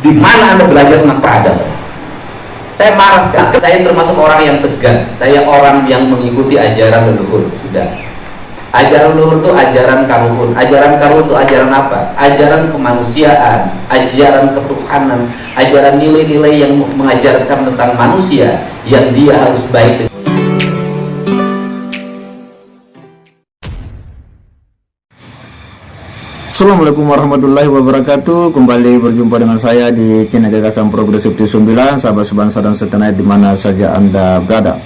Di mana Anda belajar tentang peradaban? Saya marah sekali. Saya termasuk orang yang tegas. Saya orang yang mengikuti ajaran leluhur. Sudah. Ajaran leluhur itu ajaran karuhun. Ajaran karuhun itu ajaran apa? Ajaran kemanusiaan, ajaran ketuhanan, ajaran nilai-nilai yang mengajarkan tentang manusia yang dia harus baik. Assalamualaikum warahmatullahi wabarakatuh. Kembali berjumpa dengan saya di channel Gagasan Progresif T9, sahabat sebangsa dan setanah di mana saja Anda berada.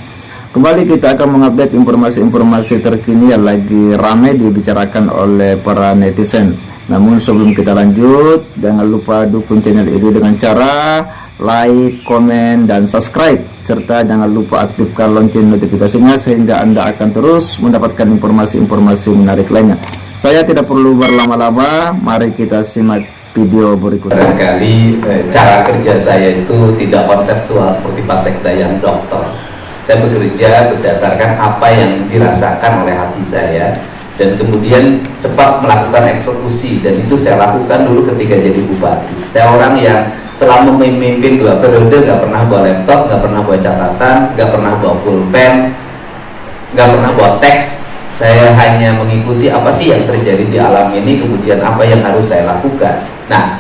Kembali kita akan mengupdate informasi-informasi terkini yang lagi ramai dibicarakan oleh para netizen. Namun sebelum kita lanjut, jangan lupa dukung channel ini dengan cara like, komen, dan subscribe, serta jangan lupa aktifkan lonceng notifikasinya sehingga Anda akan terus mendapatkan informasi-informasi menarik lainnya. Saya tidak perlu berlama-lama, mari kita simak video berikut. Barangkali cara kerja saya itu tidak konseptual seperti Pak Sekda yang dokter. Saya bekerja berdasarkan apa yang dirasakan oleh hati saya dan kemudian cepat melakukan eksekusi, dan itu saya lakukan dulu ketika jadi bupati. Saya orang yang selama memimpin 2 periode nggak pernah bawa laptop, nggak pernah bawa catatan, nggak pernah bawa pulpen, nggak pernah bawa teks. Saya hanya mengikuti apa sih yang terjadi di alam ini, kemudian apa yang harus saya lakukan. Nah,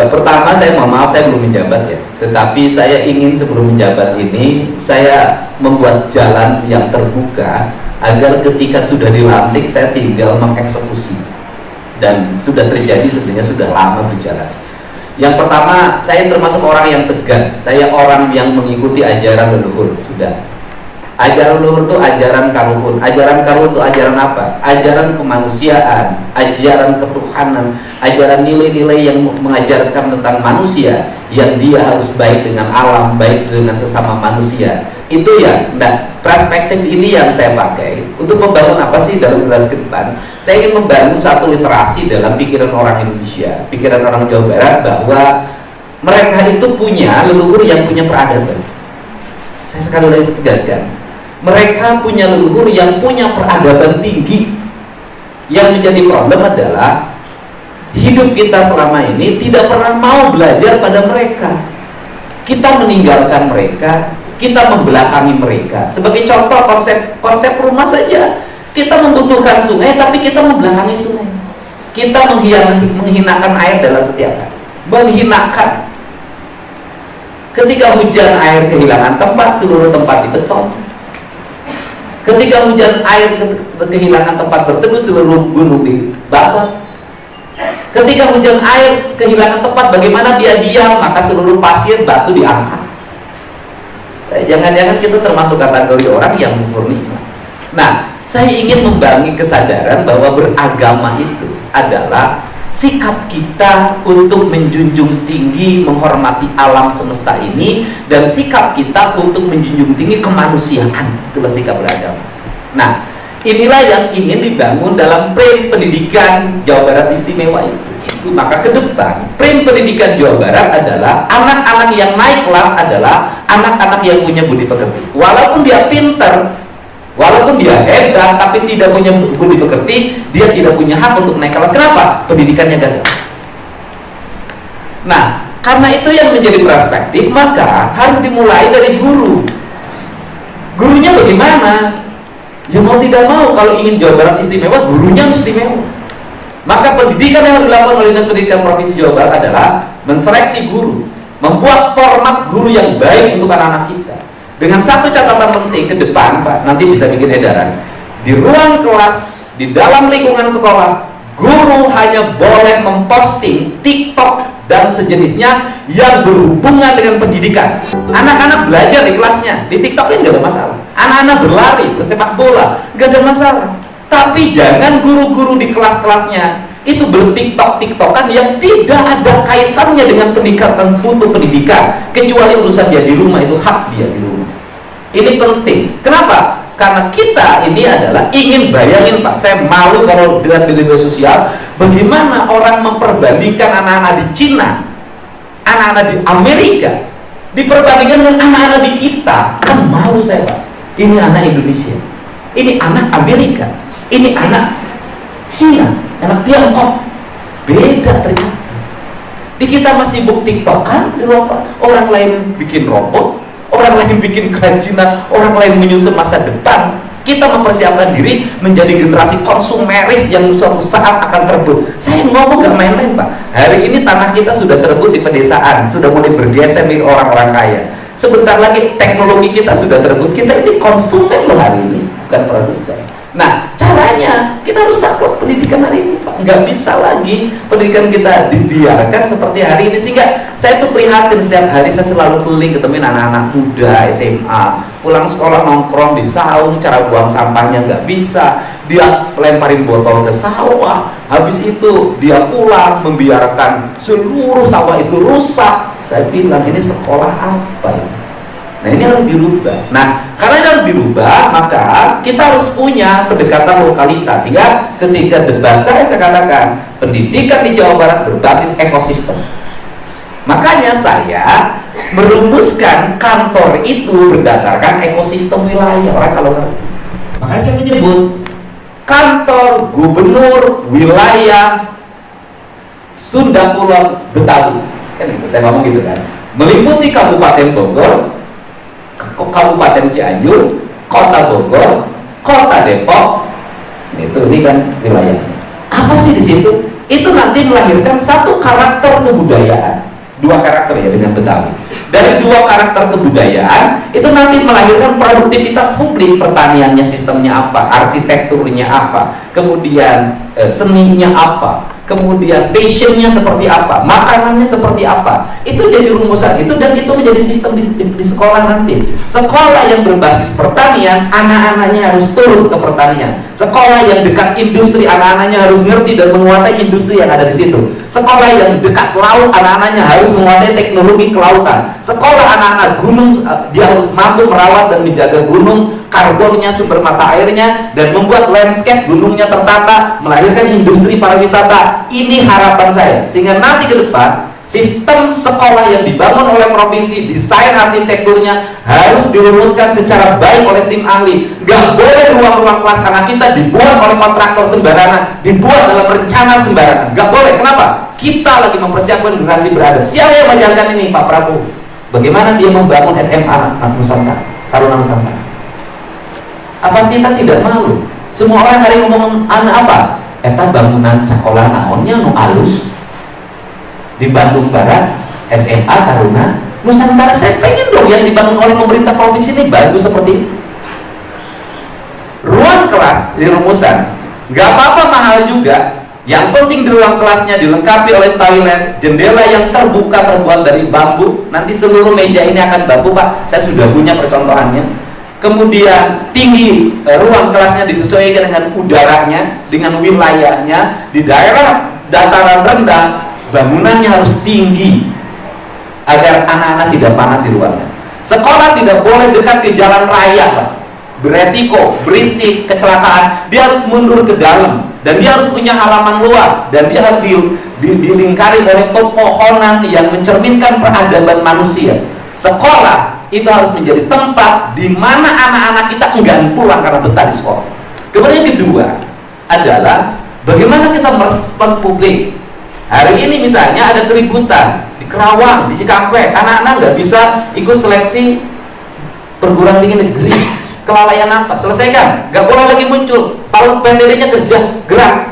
pertama saya mohon maaf, saya belum menjabat ya, tetapi saya ingin sebelum menjabat ini saya membuat jalan yang terbuka agar ketika sudah dilantik saya tinggal mengeksekusi, dan sudah terjadi sebenarnya sudah lama berjalan. Yang pertama, saya termasuk orang yang tegas. Saya orang yang mengikuti ajaran leluhur. Sudah. Ajaran leluhur itu ajaran karuhun. Ajaran karuhun itu ajaran apa? Ajaran kemanusiaan, ajaran ketuhanan, ajaran nilai-nilai yang mengajarkan tentang manusia yang dia harus baik dengan alam, baik dengan sesama manusia. Itu ya, nah, perspektif ini yang saya pakai untuk membangun apa sih dalam generasi ke depan. Saya ingin membangun satu literasi dalam pikiran orang Indonesia, pikiran orang Jawa Barat, bahwa mereka itu punya leluhur yang punya peradaban. Saya sekali lagi tegaskan, mereka punya leluhur yang punya peradaban tinggi. Yang menjadi problem adalah hidup kita selama ini tidak pernah mau belajar pada mereka. Kita meninggalkan mereka, kita membelakangi mereka. Sebagai contoh, konsep rumah saja, kita membutuhkan sungai tapi kita membelakangi sungai. Kita menghinakan air dalam setiap hari, menghinakan. Ketika hujan air kehilangan tempat, seluruh tempat dibeton. Ketika hujan air kehilangan tempat berteduh, seluruh gunung dibakar. Ketika hujan air kehilangan tempat, bagaimana dia diam, maka seluruh pasir batu diangkat. Jangan-jangan kita termasuk kategori orang yang murni. Nah, saya ingin membangun kesadaran bahwa beragama itu adalah sikap kita untuk menjunjung tinggi, menghormati alam semesta ini, dan sikap kita untuk menjunjung tinggi kemanusiaan. Itulah sikap beragama. Nah, inilah yang ingin dibangun dalam frame pendidikan Jawa Barat istimewa itu. Maka ke depan, frame pendidikan Jawa Barat adalah anak-anak yang naik kelas adalah anak-anak yang punya budi pekerti. Walaupun dia pinter, walaupun dia hebat, tapi tidak punya budi pekerti, dia tidak punya hak untuk naik kelas. Kenapa? Pendidikannya gagal. Nah, karena itu yang menjadi perspektif, maka harus dimulai dari guru. Gurunya bagaimana? Ya mau tidak mau, kalau ingin Jawa Barat istimewa, gurunya istimewa. Maka pendidikan yang dilakukan oleh Dinas Pendidikan Provinsi Jawa Barat adalah menseleksi guru, membuat format guru yang baik untuk anak-anak kita. Dengan satu catatan penting ke depan, Pak, nanti bisa bikin edaran. Di ruang kelas, di dalam lingkungan sekolah, guru hanya boleh memposting TikTok dan sejenisnya yang berhubungan dengan pendidikan. Anak-anak belajar di kelasnya, di TikToknya nggak ada masalah. Anak-anak berlari, bersepak bola, nggak ada masalah. Tapi jangan guru-guru di kelas-kelasnya itu bertiktok-tiktokan yang tidak ada kaitannya dengan peningkatan mutu pendidikan, kecuali urusan dia di rumah, itu hak dia di rumah. Ini penting. Kenapa? Karena kita ini adalah ingin, bayangin Pak, saya malu kalau lihat di media sosial bagaimana orang memperbandingkan anak-anak di Cina, anak-anak di Amerika diperbandingkan dengan anak-anak di kita. Kan malu saya, Pak. Ini anak Indonesia, ini anak Amerika, ini anak Cina, anak Tiongkok. Beda ternyata. Di kita masih sibuk tiktokan di luar, orang lain bikin robot, orang lain bikin kerajinan, orang lain menyusun masa depan. Kita mempersiapkan diri menjadi generasi konsumeris yang suatu saat akan terebut. Saya ngomong gak main-main Pak. Hari ini tanah kita sudah terebut di pedesaan, sudah mulai bergeser nih orang-orang kaya. Sebentar lagi teknologi kita sudah terebut. Kita ini konsumen loh hari ini, bukan produsen. Nah, caranya kita harus saklek pendidikan hari ini Pak. Nggak bisa lagi pendidikan kita dibiarkan seperti hari ini. Sehingga saya tuh prihatin, setiap hari saya selalu keliling ketemuin anak-anak muda SMA, pulang sekolah nongkrong di saung, cara buang sampahnya nggak bisa, dia lemparin botol ke sawah, habis itu dia pulang membiarkan seluruh sawah itu rusak. Saya bilang, ini sekolah apa ini? Nah, ini harus dirubah. Nah, karena ini harus dirubah, maka kita harus punya pendekatan lokalitas. Sehingga ketika debat saya katakan pendidikan di Jawa Barat berbasis ekosistem. Makanya saya merumuskan kantor itu berdasarkan ekosistem wilayah. Orang kalau ngerti, makanya saya menyebut kantor gubernur wilayah Sunda Kulon Betawi. Kan itu saya ngomong gitu kan, meliputi Kabupaten Bogor, Kabupaten Cianjur, Kota Bogor, Kota Depok. Ini kan wilayah. Apa sih di situ? Itu nanti melahirkan satu karakter kebudayaan, dua karakter ya dengan Betawi. Dari dua karakter kebudayaan itu nanti melahirkan produktivitas publik, pertaniannya sistemnya apa, arsitekturnya apa, kemudian seninya apa, kemudian fashionnya seperti apa, makanannya seperti apa. Itu jadi rumusan itu, dan itu menjadi sistem di sekolah nanti. Sekolah yang berbasis pertanian, anak-anaknya harus turun ke pertanian. Sekolah yang dekat industri, anak-anaknya harus ngerti dan menguasai industri yang ada di situ. Sekolah yang dekat laut, anak-anaknya harus menguasai teknologi kelautan. Sekolah anak-anak gunung, dia harus mampu merawat dan menjaga gunung, karbonnya, sumber mata airnya, dan membuat landscape gunungnya tertata, melahirkan industri pariwisata. Ini harapan saya, sehingga nanti ke depan sistem sekolah yang dibangun oleh provinsi, desain arsitekturnya harus dirumuskan secara baik oleh tim ahli. Gak boleh ruang-ruang kelas anak kita dibuat oleh kontraktor sembarangan, dibuat dalam rencana sembarangan. Gak boleh. Kenapa? Kita lagi mempersiapkan generasi beradab. Siapa yang menjalankan ini? Pak Prabowo. Bagaimana dia membangun SMA Nusantara, Taruna Nusantara? Apa kita tidak malu? Semua orang hari ngomong anak apa? Eta bangunan sekolah naonnya nu alus di Bandung Barat, SMA Taruna Nusantara. Saya pengen dong yang dibangun oleh pemerintah provinsi ini bagus seperti ini. Ruang kelas di rumusan, nggak apa-apa mahal juga. Yang penting di ruang kelasnya dilengkapi oleh toilet, jendela yang terbuka terbuat dari bambu. Nanti seluruh meja ini akan bambu Pak. Saya sudah punya percontohannya. Kemudian tinggi ruang kelasnya disesuaikan dengan udaranya, dengan wilayahnya. Di daerah dataran rendah, bangunannya harus tinggi agar anak-anak tidak panas di ruangan. Sekolah tidak boleh dekat ke jalan raya Pak. Beresiko, berisik, kecelakaan. Dia harus mundur ke dalam, dan dia harus punya halaman luas, dan dia harus dilingkari oleh pepohonan yang mencerminkan peradaban manusia. Sekolah itu harus menjadi tempat di mana anak-anak kita enggan pulang karena betah di sekolah. Kemudian yang kedua adalah bagaimana kita merespon publik. Hari ini misalnya ada keributan di Kerawang, di Cikampek, anak-anak nggak bisa ikut seleksi perguruan tinggi negeri. Kelalaian apa? Selesaikan. Gak boleh lagi muncul. Kalau PTD-nya kerja, gerak.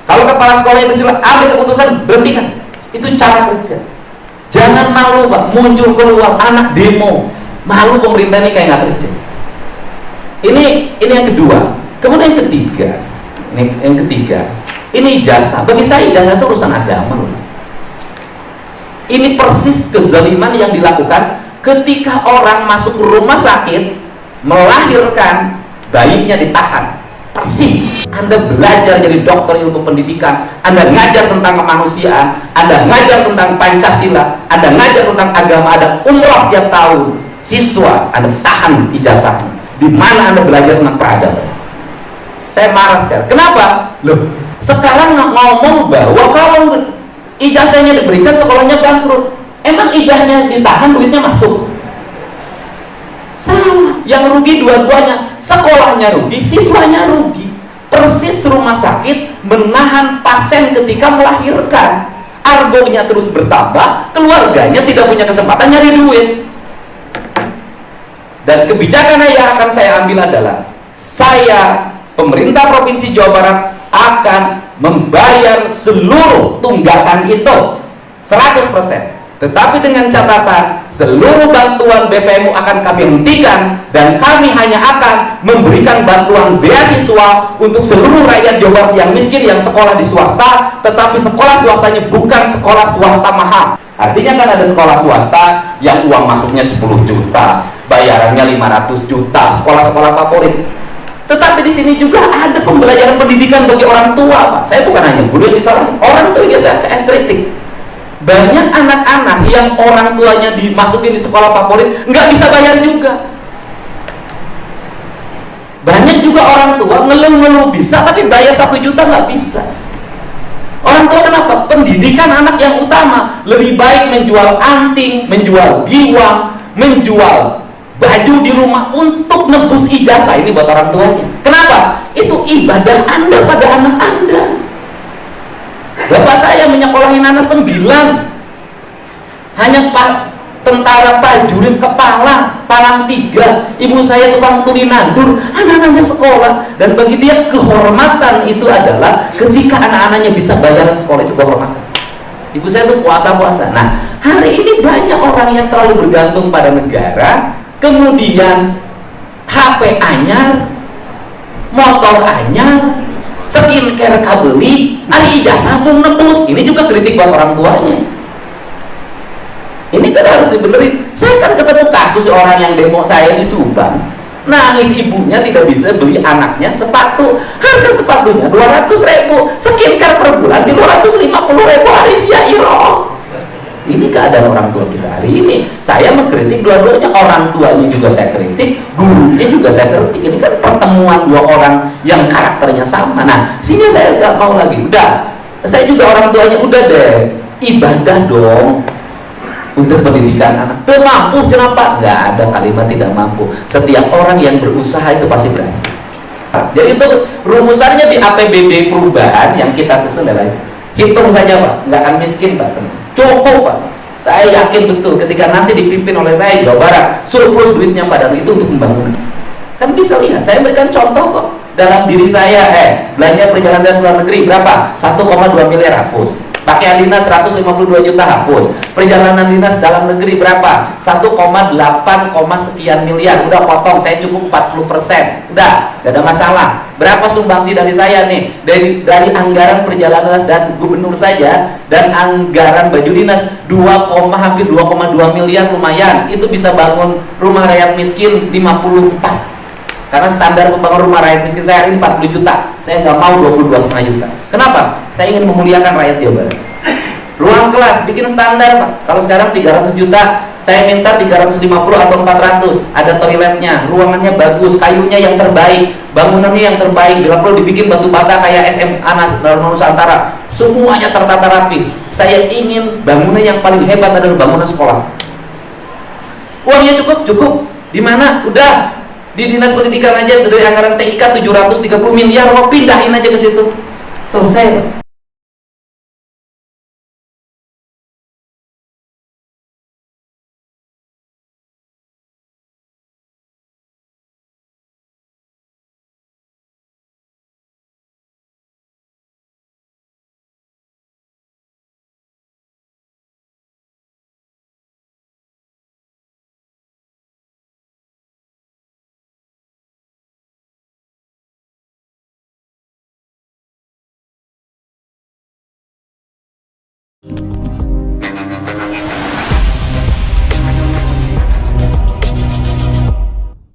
Kalau kepala sekolah yang bersilat, ambil keputusan, berhentikan. Itu cara kerja. Jangan malu Pak, muncul keluar anak demo. Malu pemerintah ini kayak nggak kerja. Ini yang kedua. Kemudian yang ketiga, ini ijazah. Bagi saya ijazah itu urusan agama. Ini persis kezaliman yang dilakukan ketika orang masuk ke rumah sakit melahirkan, bayinya ditahan. Persis Anda belajar jadi dokter ilmu pendidikan, Anda ngajar tentang kemanusiaan, Anda ngajar tentang Pancasila, Anda ngajar tentang agama, ada umroh tiap tahun. Siswa Anda tahan ijazahnya. Di mana Anda belajar tentang peradaban? Saya marah sekali. Kenapa? Loh, sekarang ngomong bahwa kalau ijazahnya diberikan sekolahnya bangkrut. Emang ijazahnya ditahan, duitnya masuk? Salah. Yang rugi dua-duanya, sekolahnya rugi, siswanya rugi. Persis rumah sakit menahan pasien ketika melahirkan. argonya terus bertambah, keluarganya tidak punya kesempatan nyari duit. Dan kebijakan yang akan saya ambil adalah, saya, pemerintah Provinsi Jawa Barat, akan membayar seluruh tunggakan itu 100%. Tetapi dengan catatan, seluruh bantuan BPMU akan kami hentikan, dan kami hanya akan memberikan bantuan beasiswa untuk seluruh rakyat Jawa Barat yang miskin yang sekolah di swasta, tetapi sekolah swastanya bukan sekolah swasta mahal. Artinya kan ada sekolah swasta yang uang masuknya 10 juta, bayarannya 500 juta, sekolah-sekolah favorit. Tetapi di sini juga ada pembelajaran pendidikan bagi orang tua, Pak. Saya bukan hanya guru yang disalahin, orang tua juga saya kritik. Banyak anak-anak yang orang tuanya dimasukin di sekolah favorit nggak bisa bayar juga. Banyak juga orang tua ngeluh-ngeluh bisa, tapi bayar 1 juta nggak bisa. Orang tua kenapa? Pendidikan anak yang utama. Lebih baik menjual anting, menjual giwang, menjual baju di rumah untuk nebus ijazah. Ini buat orang tuanya. Kenapa? Itu ibadah Anda pada anak Anda. Bapak saya menyekolahin anak 9, hanya tentara prajurit kepala, palang 3. Ibu saya tukang tuli nandur, anak-anaknya sekolah. Dan bagi dia kehormatan itu adalah ketika anak-anaknya bisa bayaran sekolah, itu kehormatan. Ibu saya tuh puasa-puasa. Nah, hari ini banyak orang yang terlalu bergantung pada negara, kemudian HP anyar, motor anyar, skincare kabeli, hari ijazah pun nebus. Ini juga kritik buat orang tuanya. Ini kan harus dibenerin. Saya kan ketemu kasus orang yang demo saya di Subang, nangis ibunya tidak bisa beli anaknya sepatu, harga sepatunya 200.000, skincare per bulan 250.000 hari Syairah. Ini keadaan orang tua kita hari ini. Saya mengkritik dua-duanya, orang tuanya juga saya kritik, gurunya juga saya kritik. Ini kan pertemuan dua orang yang karakternya sama. Nah, sehingga saya nggak mau lagi. Udah, saya juga orang tuanya, udah deh, ibadah dong untuk pendidikan anak. Tuh mampu, kenapa? Nggak ada kalimat tidak mampu. Setiap orang yang berusaha itu pasti berhasil. Jadi itu rumusannya di APBD perubahan yang kita susun adalah hitung saja, Pak, nggak akan miskin, Pak. Cukup, Pak. Saya yakin betul ketika nanti dipimpin oleh saya di Jawa Barat, surplus duitnya padahal itu untuk pembangunan. Kan bisa lihat, saya berikan contoh kok. Dalam diri saya, belanja perjalanan dinas luar negeri berapa? 1,2 miliar hapus. Pakaian dinas 152 juta hapus. Perjalanan dinas dalam negeri berapa? 1,8 sekian miliar. Udah potong, saya cukup 40%. Udah, gak ada masalah. Berapa sumbangsi dari saya nih? Dari anggaran perjalanan dan gubernur saja, dan anggaran baju dinas hampir 2,2 miliar, lumayan. Itu bisa bangun rumah rakyat miskin 54. Karena standar pembangunan rumah rakyat miskin saya hari ini 40 juta. Saya nggak mau 22,5 juta. Kenapa? Saya ingin memuliakan rakyat Jawa Barat. Ruang kelas bikin standar, Pak. Kalau sekarang 300 juta, saya minta 350 atau 400. Ada toiletnya, ruangannya bagus, kayunya yang terbaik, bangunannya yang terbaik. Bila perlu dibikin batu bata kayak SMA Nusantara. Semuanya tertata rapi. Saya ingin bangunan yang paling hebat adalah bangunan sekolah. Uangnya cukup. Di mana? Udah. Di dinas pendidikan aja dari anggaran TIK 730 miliar, mau pindahin aja ke situ, selesai.